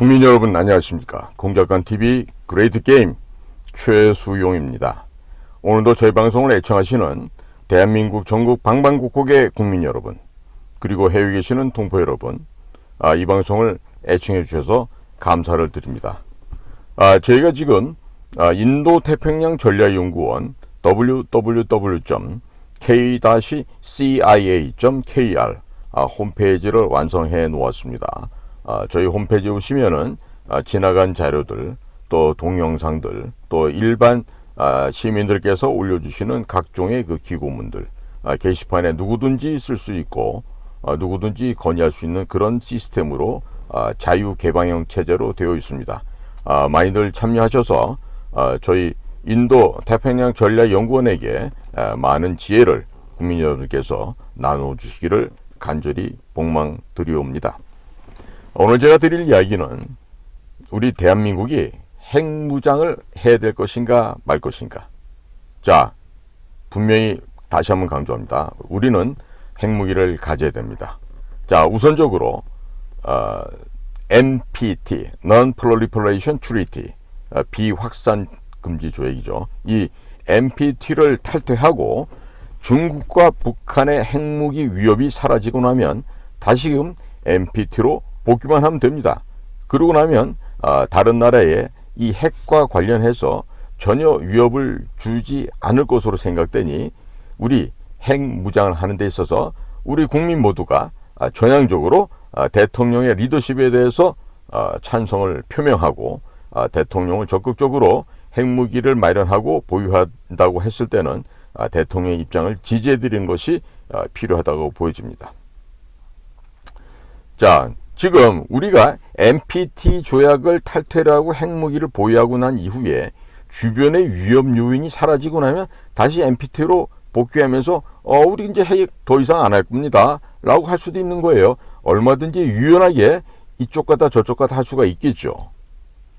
국민 여러분 안녕하십니까. 공작관TV 그레이트 게임 최수용입니다. 오늘도 저희 방송을 애청하시는 대한민국 전국 방방곡곡의 국민 여러분, 그리고 해외에 계시는 동포 여러분, 이 방송을 애청해 주셔서 감사를 드립니다. 저희가 지금 인도태평양전략연구원 www.k-cia.kr 홈페이지를 완성해 놓았습니다. 저희 홈페이지에 오시면은 지나간 자료들, 또 동영상들, 또 일반 시민들께서 올려주시는 각종의 그 기고문들, 게시판에 누구든지 쓸 수 있고 누구든지 건의할 수 있는 그런 시스템으로 자유 개방형 체제로 되어 있습니다. 많이들 참여하셔서 저희 인도 태평양 전략연구원에게 많은 지혜를 국민 여러분께서 나눠주시기를 간절히 복망드리옵니다. 오늘 제가 드릴 이야기는 우리 대한민국이 핵무장을 해야 될 것인가 말 것인가. 자, 분명히 다시 한번 강조합니다. 우리는 핵무기를 가져야 됩니다. 자, 우선적으로 NPT, Non-Proliferation Treaty, 비확산 금지 조약이죠. 이 NPT를 탈퇴하고 중국과 북한의 핵무기 위협이 사라지고 나면 다시금 NPT로 복귀만 하면 됩니다. 그러고 나면 다른 나라에 이 핵과 관련해서 전혀 위협을 주지 않을 것으로 생각되니 우리 핵무장을 하는 데 있어서 우리 국민 모두가 전향적으로 대통령의 리더십에 대해서 찬성을 표명하고 대통령을 적극적으로 핵무기를 마련하고 보유한다고 했을 때는 대통령의 입장을 지지해 드리는 것이 필요하다고 보여집니다. 자, 지금 우리가 NPT 조약을 탈퇴를 하고 핵무기를 보유하고 난 이후에 주변의 위협 요인이 사라지고 나면 다시 NPT로 복귀하면서 우리 이제 핵 더 이상 안 할 겁니다 라고 할 수도 있는 거예요. 얼마든지 유연하게 이쪽 가다 저쪽 가다 할 수가 있겠죠.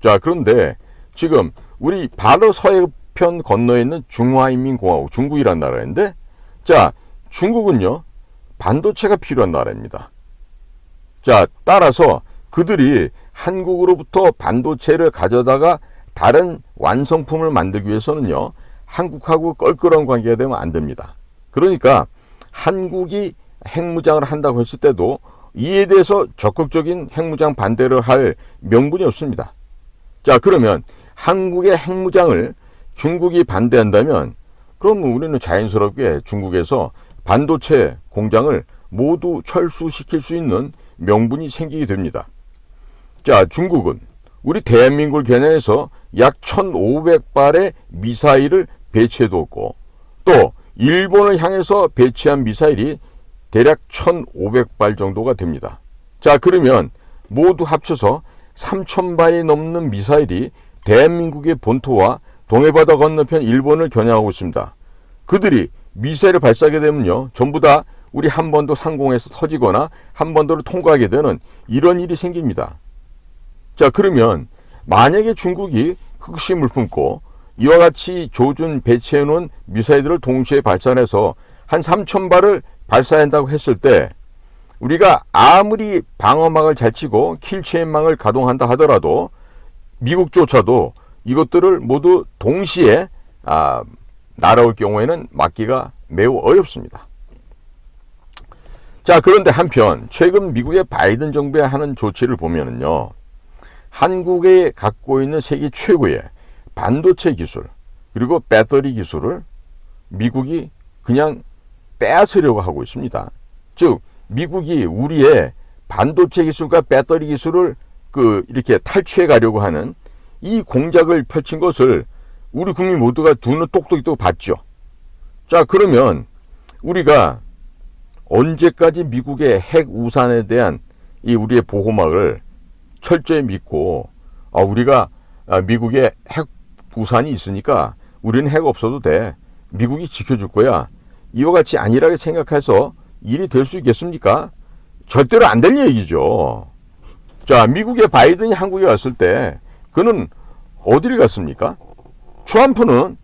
자, 그런데 지금 우리 바로 서해편 건너에 있는 중화인민공화국, 중국이란 나라인데, 자, 중국은요 반도체가 필요한 나라입니다. 자, 따라서 그들이 한국으로부터 반도체를 가져다가 다른 완성품을 만들기 위해서는요, 한국하고 껄끄러운 관계가 되면 안 됩니다. 그러니까 한국이 핵무장을 한다고 했을 때도 이에 대해서 적극적인 핵무장 반대를 할 명분이 없습니다. 자, 그러면 한국의 핵무장을 중국이 반대한다면 그럼 우리는 자연스럽게 중국에서 반도체 공장을 모두 철수시킬 수 있는 명분이 생기게 됩니다. 자, 중국은 우리 대한민국을 겨냥해서 약 1,500발의 미사일을 배치해두었고, 또 일본을 향해서 배치한 미사일이 대략 1,500발 정도가 됩니다. 자, 그러면 모두 합쳐서 3,000발이 넘는 미사일이 대한민국의 본토와 동해바다 건너편 일본을 겨냥하고 있습니다. 그들이 미사일을 발사하게 되면요, 전부 다 우리 한반도 상공에서 터지거나 한반도를 통과하게 되는 이런 일이 생깁니다. 자, 그러면 만약에 중국이 흑심을 품고 이와 같이 조준 배치해 놓은 미사일들을 동시에 발사해서 한 3,000발을 발사한다고 했을 때 우리가 아무리 방어막을 잘 치고 킬체인망을 가동한다 하더라도 미국조차도 이것들을 모두 동시에 날아올 경우에는 막기가 매우 어렵습니다. 자, 그런데 한편 최근 미국의 바이든 정부가 하는 조치를 보면은요, 한국에 갖고 있는 세계 최고의 반도체 기술 그리고 배터리 기술을 미국이 그냥 빼앗으려고 하고 있습니다. 즉, 미국이 우리의 반도체 기술과 배터리 기술을 이렇게 탈취해 가려고 하는 이 공작을 펼친 것을 우리 국민 모두가 두 눈 똑똑히 뜨고 봤죠. 자, 그러면 우리가 언제까지 미국의 핵 우산에 대한 이 우리의 보호막을 철저히 믿고 우리가 미국의 핵 우산이 있으니까 우리는 핵 없어도 돼, 미국이 지켜줄 거야, 이와 같이 안일하게 생각해서 일이 될 수 있겠습니까? 절대로 안 될 얘기죠. 자, 미국의 바이든이 한국에 왔을 때 그는 어디를 갔습니까? 트럼프는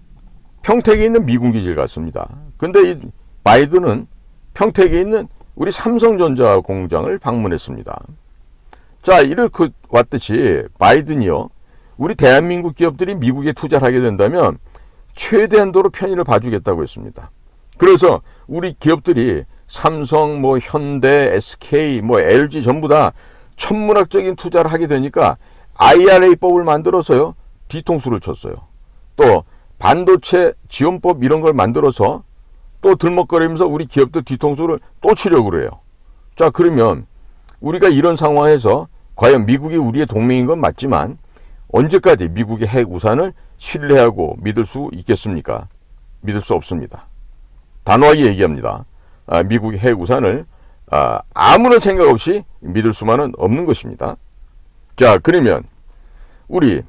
평택에 있는 미군 기지를 갔습니다. 근데 이 바이든은 평택에 있는 우리 삼성전자 공장을 방문했습니다. 자, 이렇게 왔듯이 바이든이요, 우리 대한민국 기업들이 미국에 투자를 하게 된다면 최대한도로 편의를 봐주겠다고 했습니다. 그래서 우리 기업들이 삼성, 뭐 현대, SK, 뭐 LG 전부 다 천문학적인 투자를 하게 되니까 IRA법을 만들어서요, 뒤통수를 쳤어요. 또 반도체 지원법 이런 걸 만들어서 또 들먹거리면서 우리 기업들 뒤통수를 또 치려고 그래요. 자, 그러면 우리가 이런 상황에서 과연 미국이 우리의 동맹인 건 맞지만 언제까지 미국의 핵 우산을 신뢰하고 믿을 수 있겠습니까? 믿을 수 없습니다. 단호하게 얘기합니다. 미국의 핵 우산을 아무런 생각 없이 믿을 수만은 없는 것입니다. 자, 그러면 우리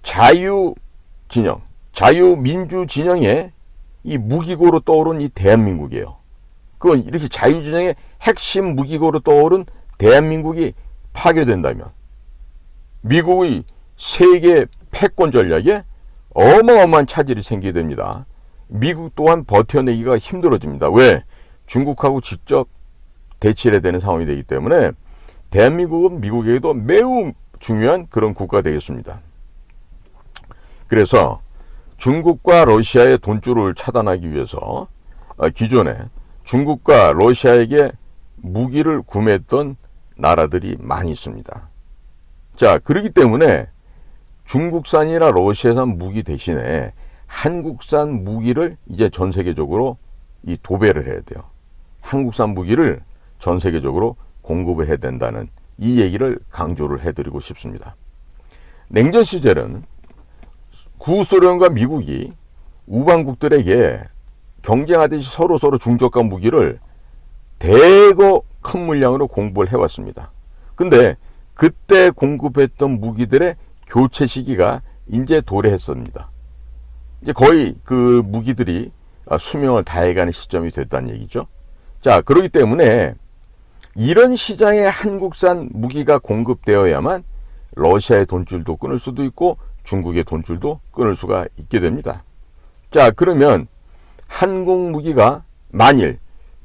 자유진영, 자유민주 진영의 이 무기고로 떠오른 이 대한민국이에요. 그건 이렇게 자유진영의 핵심 무기고로 떠오른 대한민국이 파괴된다면 미국의 세계 패권 전략에 어마어마한 차질이 생기게 됩니다. 미국 또한 버텨내기가 힘들어집니다. 왜? 중국하고 직접 대치해야 되는 상황이 되기 때문에 대한민국은 미국에게도 매우 중요한 그런 국가가 되겠습니다. 그래서 중국과 러시아의 돈줄을 차단하기 위해서 기존에 중국과 러시아에게 무기를 구매했던 나라들이 많이 있습니다. 자, 그렇기 때문에 중국산이나 러시아산 무기 대신에 한국산 무기를 이제 전 세계적으로 이 도배를 해야 돼요. 한국산 무기를 전 세계적으로 공급을 해야 된다는 이 얘기를 강조를 해드리고 싶습니다. 냉전 시절은 구소련과 미국이 우방국들에게 경쟁하듯이 서로 중저가 무기를 대거 큰 물량으로 공급을 해왔습니다. 근데 그때 공급했던 무기들의 교체 시기가 이제 도래했습니다. 이제 거의 그 무기들이 수명을 다해가는 시점이 됐다는 얘기죠. 자, 그렇기 때문에 이런 시장에 한국산 무기가 공급되어야만 러시아의 돈줄도 끊을 수도 있고 중국의 돈줄도 끊을 수가 있게 됩니다. 자, 그러면 한국 무기가 만일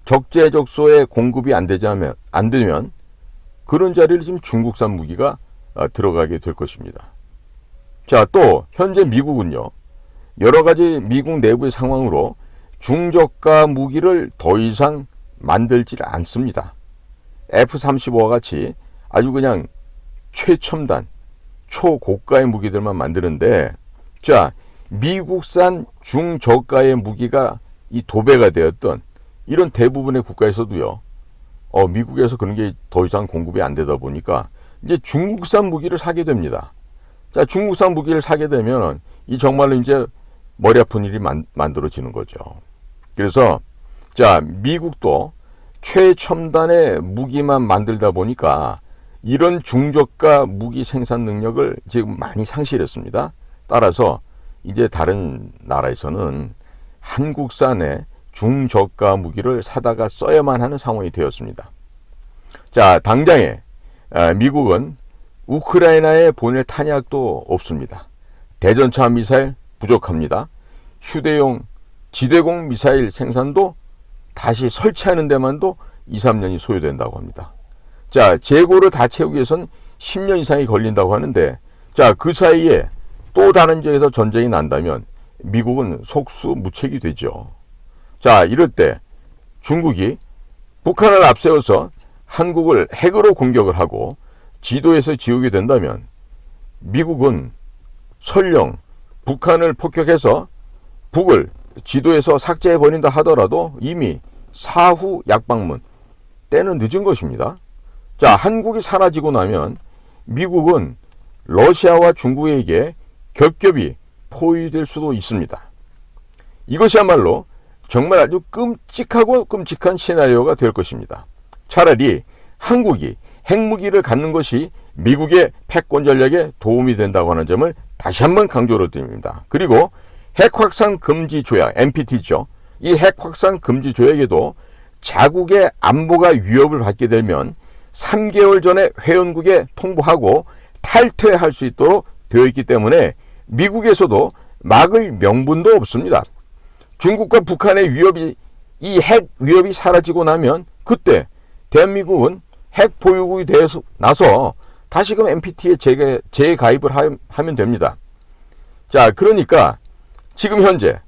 적재적소에 공급이 안 되면 그런 자리를 지금 중국산 무기가 들어가게 될 것입니다. 자, 또 현재 미국은요, 여러 가지 미국 내부의 상황으로 중저가 무기를 더 이상 만들지 않습니다. F-35와 같이 아주 그냥 최첨단, 초고가의 무기들만 만드는데, 자, 미국산 중저가의 무기가 이 도배가 되었던 이런 대부분의 국가에서도요, 미국에서 그런 게 더 이상 공급이 안 되다 보니까 이제 중국산 무기를 사게 됩니다. 자, 중국산 무기를 사게 되면 이 정말로 이제 머리 아픈 일이 만들어지는 거죠. 그래서 자, 미국도 최첨단의 무기만 만들다 보니까 이런 중저가 무기 생산 능력을 지금 많이 상실했습니다. 따라서 이제 다른 나라에서는 한국산의 중저가 무기를 사다가 써야만 하는 상황이 되었습니다. 자, 당장에 미국은 우크라이나에 보낼 탄약도 없습니다. 대전차 미사일 부족합니다. 휴대용 지대공 미사일 생산도 다시 설치하는 데만도 2, 3년이 소요된다고 합니다. 자, 재고를 다 채우기 위해서는 10년 이상이 걸린다고 하는데, 자, 그 사이에 또 다른 지역에서 전쟁이 난다면 미국은 속수무책이 되죠. 자, 이럴 때 중국이 북한을 앞세워서 한국을 핵으로 공격을 하고 지도에서 지우게 된다면 미국은 설령 북한을 폭격해서 북을 지도에서 삭제해버린다 하더라도 이미 사후 약방문, 때는 늦은 것입니다. 자, 한국이 사라지고 나면 미국은 러시아와 중국에게 겹겹이 포위될 수도 있습니다. 이것이야말로 정말 아주 끔찍하고 끔찍한 시나리오가 될 것입니다. 차라리 한국이 핵무기를 갖는 것이 미국의 패권 전략에 도움이 된다고 하는 점을 다시 한번 강조를 드립니다. 그리고 핵확산 금지 조약, NPT죠. 이 핵확산 금지 조약에도 자국의 안보가 위협을 받게 되면 3개월 전에 회원국에 통보하고 탈퇴할 수 있도록 되어 있기 때문에 미국에서도 막을 명분도 없습니다. 중국과 북한의 위협이, 이 핵 위협이 사라지고 나면 그때 대한민국은 핵 보유국이 나서 다시금 NPT에 재가입을 하면 됩니다. 자, 그러니까 지금 현재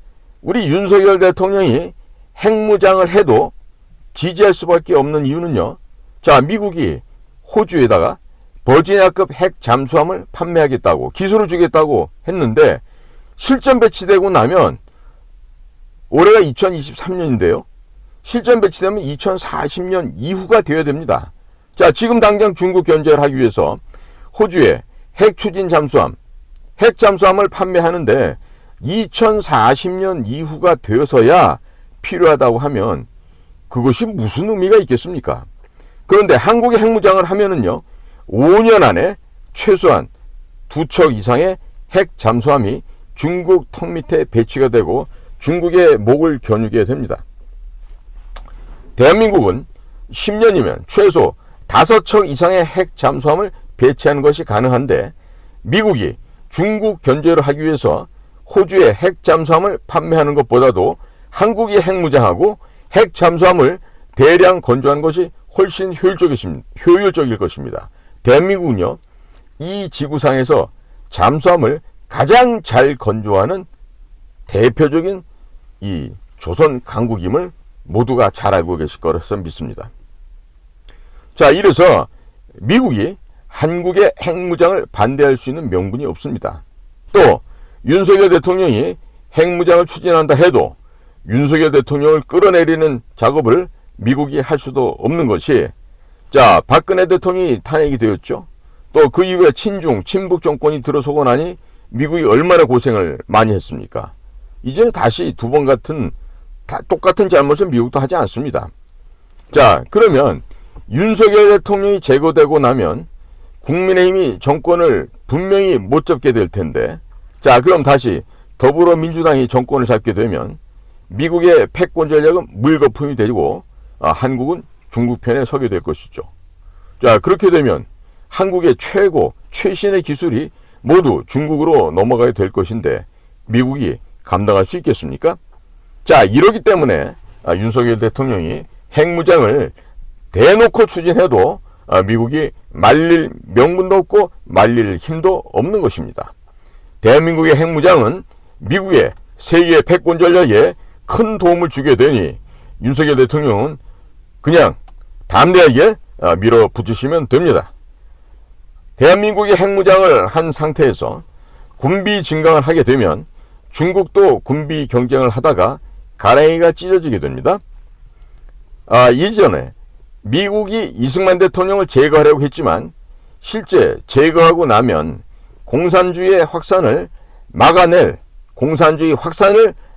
우리 윤석열 대통령이 핵무장을 해도 지지할 수밖에 없는 이유는요. 자, 미국이 호주에다가 버지니아급 핵 잠수함을 판매하겠다고, 기술을 주겠다고 했는데 실전 배치되고 나면 올해가 2023년인데요. 실전 배치되면 2040년 이후가 되어야 됩니다. 자, 지금 당장 중국 견제를 하기 위해서 호주에 핵 추진 잠수함, 핵 잠수함을 판매하는데 2040년 이후가 되어서야 필요하다고 하면 그것이 무슨 의미가 있겠습니까? 그런데 한국이 핵무장을 하면은요, 5년 안에 최소한 2척 이상의 핵 잠수함이 중국 턱 밑에 배치가 되고 중국의 목을 겨누게 됩니다. 대한민국은 10년이면 최소 5척 이상의 핵 잠수함을 배치하는 것이 가능한데 미국이 중국 견제를 하기 위해서 호주에 핵 잠수함을 판매하는 것보다도 한국이 핵무장하고 핵 잠수함을 대량 건조하는 것이 훨씬 효율적일 것입니다. 대한민국은요, 이 지구상에서 잠수함을 가장 잘 건조하는 대표적인 이 조선 강국임을 모두가 잘 알고 계실 거라서 믿습니다. 자, 이래서 미국이 한국의 핵무장을 반대할 수 있는 명분이 없습니다. 또 윤석열 대통령이 핵무장을 추진한다 해도 윤석열 대통령을 끌어내리는 작업을 미국이 할 수도 없는 것이, 자, 박근혜 대통령이 탄핵이 되었죠. 또 그 이후에 친북 정권이 들어서고 나니 미국이 얼마나 고생을 많이 했습니까? 이제는 다시 두 번 똑같은 잘못을 미국도 하지 않습니다. 자, 그러면 윤석열 대통령이 제거되고 나면 국민의힘이 정권을 분명히 못 잡게 될 텐데, 자, 그럼 다시 더불어민주당이 정권을 잡게 되면 미국의 패권 전략은 물거품이 되고 한국은 중국 편에 서게 될 것이죠. 자, 그렇게 되면 한국의 최신의 기술이 모두 중국으로 넘어가게 될 것인데 미국이 감당할 수 있겠습니까? 자, 이러기 때문에 윤석열 대통령이 핵무장을 대놓고 추진해도 미국이 말릴 명분도 없고 말릴 힘도 없는 것입니다. 대한민국의 핵무장은 미국의 세계 패권 전략에 큰 도움을 주게 되니 윤석열 대통령은 그냥 담대하게 밀어붙이시면 됩니다. 대한민국이 핵무장을 한 상태에서 군비 증강을 하게 되면 중국도 군비 경쟁을 하다가 가랑이가 찢어지게 됩니다. 이전에 미국이 이승만 대통령을 제거하려고 했지만 실제 제거하고 나면 공산주의 확산을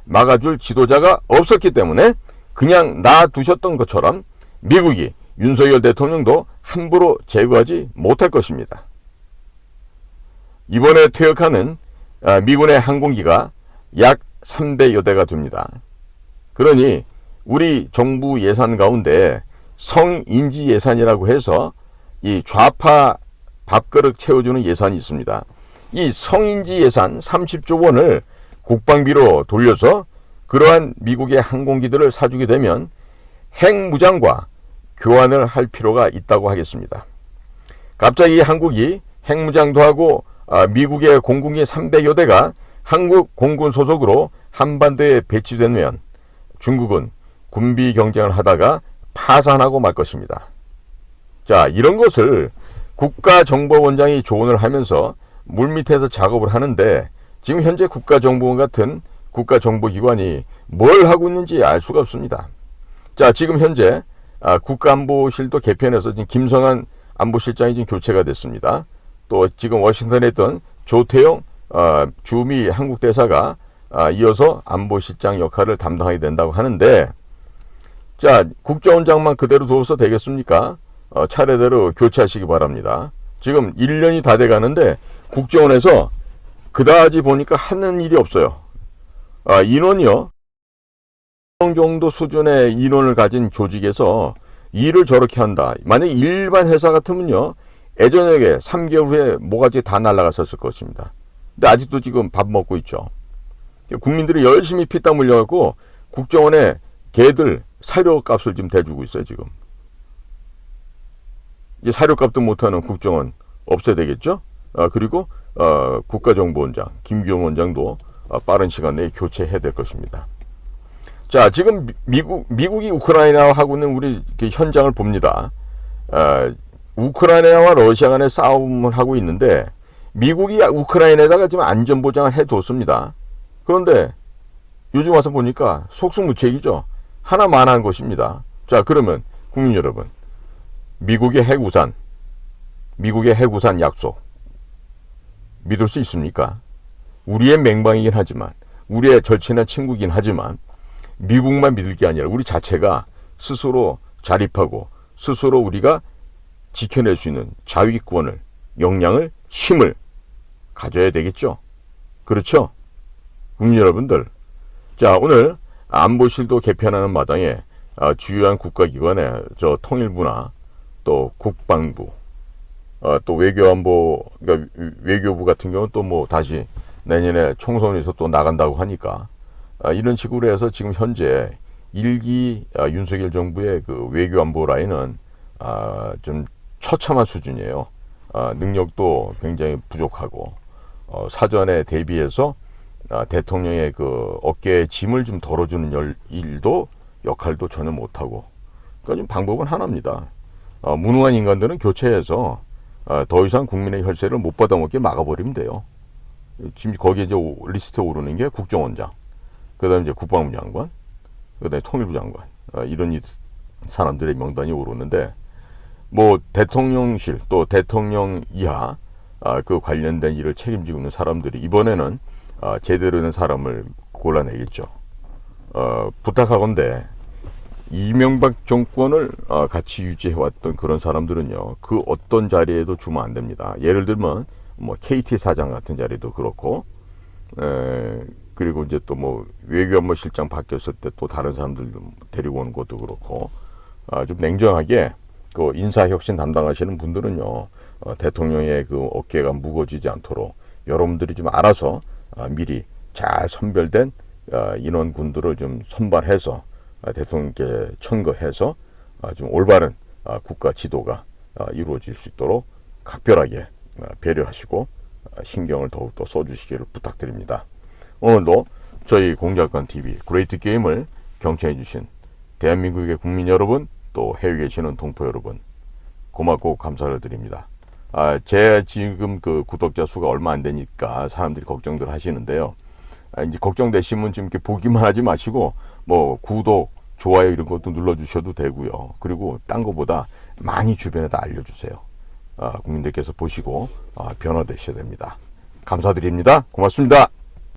막아줄 지도자가 없었기 때문에 그냥 놔두셨던 것처럼 미국이 윤석열 대통령도 함부로 제거하지 못할 것입니다. 이번에 퇴역하는 미군의 항공기가 약 300여 대가 됩니다. 그러니 우리 정부 예산 가운데 성인지 예산이라고 해서 이 좌파 밥그릇 채워주는 예산이 있습니다. 이 성인지 예산 30조 원을 국방비로 돌려서 그러한 미국의 항공기들을 사주게 되면 핵무장과 교환을 할 필요가 있다고 하겠습니다. 갑자기 한국이 핵무장도 하고 미국의 공군기 300여 대가 한국 공군 소속으로 한반도에 배치되면 중국은 군비 경쟁을 하다가 파산하고 말 것입니다. 자, 이런 것을 국가정보원장이 조언을 하면서 물밑에서 작업을 하는데 지금 현재 국가정보원 같은 국가정보기관이 뭘 하고 있는지 알 수가 없습니다. 자, 지금 현재 국가안보실도 개편해서 지금 김성한 안보실장이 지금 교체가 됐습니다. 또 지금 워싱턴에 있던 조태용 주미 한국대사가 이어서 안보실장 역할을 담당하게 된다고 하는데, 자, 국정원장만 그대로 둬서 되겠습니까? 차례대로 교체하시기 바랍니다. 지금 1년이 다 돼가는데 국정원에서 그다지 보니까 하는 일이 없어요. 인원이요, 정도 수준의 인원을 가진 조직에서 일을 저렇게 한다. 만약에 일반 회사 같으면요, 예전에 3개월 후에 뭐가지 다 날아갔었을 것입니다. 근데 아직도 지금 밥 먹고 있죠. 국민들이 열심히 피땀 흘려갖고 국정원에 걔들 사료값을 지금 대주고 있어요. 지금 이제 사료값도 못하는 국정원 없애야 되겠죠. 그리고 국가정보원장 김규현 원장도 빠른 시간 내에 교체해야 될 것입니다. 자, 지금 미국이 우크라이나와 하고 있는 우리 현장을 봅니다. 우크라이나와 러시아 간의 싸움을 하고 있는데 미국이 우크라이나에다가 지금 안전보장을 해뒀습니다. 그런데 요즘 와서 보니까 속수무책이죠. 하나만한 것입니다. 자, 그러면 국민 여러분, 미국의 핵우산 약속 믿을 수 있습니까? 우리의 맹방이긴 하지만, 우리의 절친한 친구긴 하지만 미국만 믿을 게 아니라 우리 자체가 스스로 자립하고 스스로 우리가 지켜낼 수 있는 자위권을, 역량을, 힘을 가져야 되겠죠. 그렇죠? 국민 여러분들, 자, 오늘 안보실도 개편하는 마당에 주요한 국가기관의 통일부나 또 국방부, 또 외교안보, 그러니까 외교부 같은 경우는 또 뭐 다시 내년에 총선에서 또 나간다고 하니까 이런 식으로 해서 지금 현재 1기 윤석열 정부의 그 외교안보 라인은 좀 처참한 수준이에요. 능력도 굉장히 부족하고 사전에 대비해서 대통령의 그 어깨에 짐을 좀 덜어주는 역할도 전혀 못하고, 그러니까 좀 방법은 하나입니다. 무능한 인간들은 교체해서 더 이상 국민의 혈세를 못 받아먹게 막아버리면 돼요. 지금 거기에 이제 리스트에 오르는 게 국정원장, 그다음에 이제 국방부 장관, 그다음에 통일부 장관, 이런 사람들의 명단이 오르는데, 뭐 대통령실 또 대통령 이하 그 관련된 일을 책임지고 있는 사람들이 이번에는 제대로 된 사람을 골라내겠죠. 부탁하건대 이명박 정권을 같이 유지해왔던 그런 사람들은요, 그 어떤 자리에도 주면 안 됩니다. 예를 들면 뭐 KT 사장 같은 자리도 그렇고, 그리고 이제 또 뭐 외교안보 실장 바뀌었을 때 또 다른 사람들 데리고 오는 것도 그렇고, 좀 냉정하게 그 인사혁신 담당하시는 분들은요, 대통령의 그 어깨가 무거워지지 않도록 여러분들이 좀 알아서 미리 잘 선별된 인원군들을 좀 선발해서 대통령께 청구해서 좀 올바른 국가 지도가 이루어질 수 있도록 각별하게 배려하시고 신경을 더욱더 써주시기를 부탁드립니다. 오늘도 저희 공작관TV 그레이트 게임을 경청해주신 대한민국의 국민 여러분, 또 해외에 계시는 동포 여러분, 고맙고 감사를 드립니다. 제 지금 그 구독자 수가 얼마 안 되니까 사람들이 걱정들 하시는데요. 이제 걱정되시면 지금 이렇게 보기만 하지 마시고 뭐 구독, 좋아요 이런 것도 눌러주셔도 되고요. 그리고 딴 거보다 많이 주변에다 알려주세요. 국민들께서 보시고 변화되셔야 됩니다. 감사드립니다. 고맙습니다.